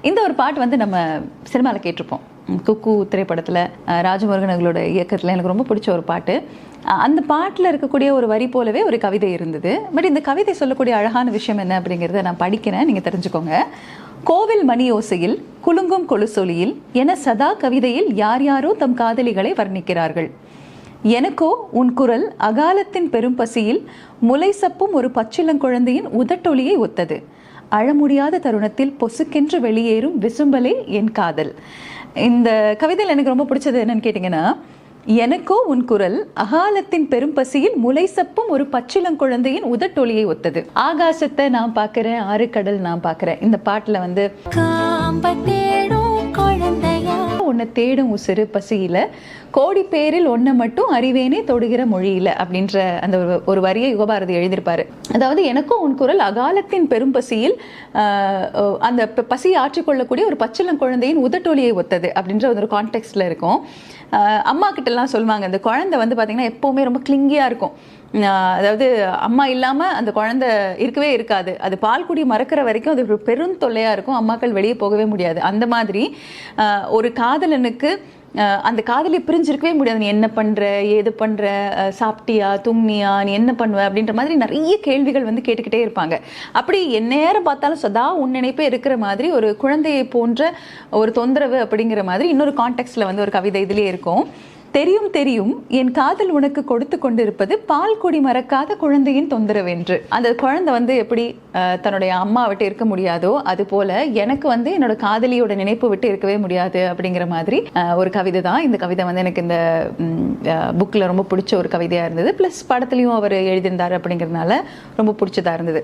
இந்த ஒரு பாட்டு வந்து நம்ம சினிமாவில் கேட்டிருப்போம். குக்கு திரைப்படத்தில் ராஜமுருகன் அவர்களோட இயக்கத்தில் எனக்கு ரொம்ப பிடிச்ச ஒரு பாட்டு. அந்த பாட்டில் இருக்கக்கூடிய ஒரு வரி போலவே ஒரு கவிதை இருந்தது. பட் இந்த கவிதை சொல்லக்கூடிய அழகான விஷயம் என்ன அப்படிங்கிறத நான் படிக்கிறேன், நீங்கள் தெரிஞ்சுக்கோங்க. கோவில் மணியோசையில் குலுங்கும் கொலுசொலியில் என சதா கவிதையில் யார் யாரோ தம் காதலிகளை வர்ணிக்கிறார்கள். எனக்கோ உன் குரல் அகாலத்தின் பெரும் பசியில் முலை சப்பும் ஒரு பச்சிளங்குழந்தையின் உதட்டொலியை ஒத்தது. அழமுடியாத தருணத்தில் பொசுக்கென்று வெளியேறும் விசும்பலே என் காதல். இந்த கவிதையில் எனக்கு ரொம்ப பிடிச்சது என்னன்னு கேட்டிங்கன்னா, எனக்கோ உன் குரல் அகாலத்தின் பெரும் பசியில் முலை சப்பும் ஒரு பச்சிளங்குழந்தையின் உதட்டொலியை ஒத்தது. ஆகாசத்தை நான் பார்க்கிறேன், ஆறு கடல் நான் பார்க்கிறேன். இந்த பாட்டுல வந்து உன்னை தேடும் உசிறு பசியில கோடி பேரில் ஒன்றை மட்டும் அறிவேனே தொடுகிற மொழியில அப்படின்ற அந்த ஒரு வரியை யுகபாரதி எழுதியிருப்பாரு. அதாவது எனக்கும் உன் குரல் அகாலத்தின் பெரும் பசியில் அந்த பசியை ஆற்றிக்கொள்ளக்கூடிய ஒரு பச்சிளங்குழந்தையின் உதட்டொலியை ஒத்தது அப்படின்ற ஒரு கான்டெக்ட்ல இருக்கும். அம்மா கிட்ட எல்லாம் சொல்லுவாங்க, அந்த குழந்தை வந்து பாத்தீங்கன்னா எப்பவுமே ரொம்ப கிளிங்கியா இருக்கும். அதாவது அம்மா இல்லாமல் அந்த குழந்தை இருக்கவே இருக்காது. அது பால் குடி மறக்கிற வரைக்கும் அது ஒரு பெரும் தொல்லையாக இருக்கும். அம்மாக்கள் வெளியே போகவே முடியாது. அந்த மாதிரி ஒரு காதலனுக்கு அந்த காதலி பிரிஞ்சிருக்கவே முடியாது. நீ என்ன பண்ணுற, ஏது பண்ணுற, சாப்பிட்டியா, தும்மியா, நீ என்ன பண்ணுவ அப்படின்ற மாதிரி நிறைய கேள்விகள் வந்து கேட்டுக்கிட்டே இருப்பாங்க. அப்படி எந்நேரம் பார்த்தாலும் சதா உன் நினைப்பே இருக்கிற மாதிரி ஒரு குழந்தையை போன்ற ஒரு தொந்தரவு அப்படிங்கிற மாதிரி இன்னொரு கான்டெக்ட்ல வந்து ஒரு கவிதை இதுலேயே இருக்கும். தெரியும் தெரியும் என் காதல் உனக்கு கொடுத்து கொண்டிருப்பது பால் குடி மறக்காத குழந்தையின் தொந்தரவென்று. அந்த குழந்தை வந்து எப்படி தன்னுடைய அம்மா விட்டு இருக்க முடியாதோ அது போல எனக்கு வந்து என்னோட காதலியோட நினைப்பு விட்டு இருக்கவே முடியாது அப்படிங்கிற மாதிரி ஒரு கவிதை தான். இந்த கவிதை வந்து எனக்கு இந்த புக்கில் ரொம்ப பிடிச்ச ஒரு கவிதையாக இருந்தது. ப்ளஸ் படத்துலையும் அவர் எழுதியிருந்தார் அப்படிங்கிறதுனால ரொம்ப பிடிச்சதா இருந்தது.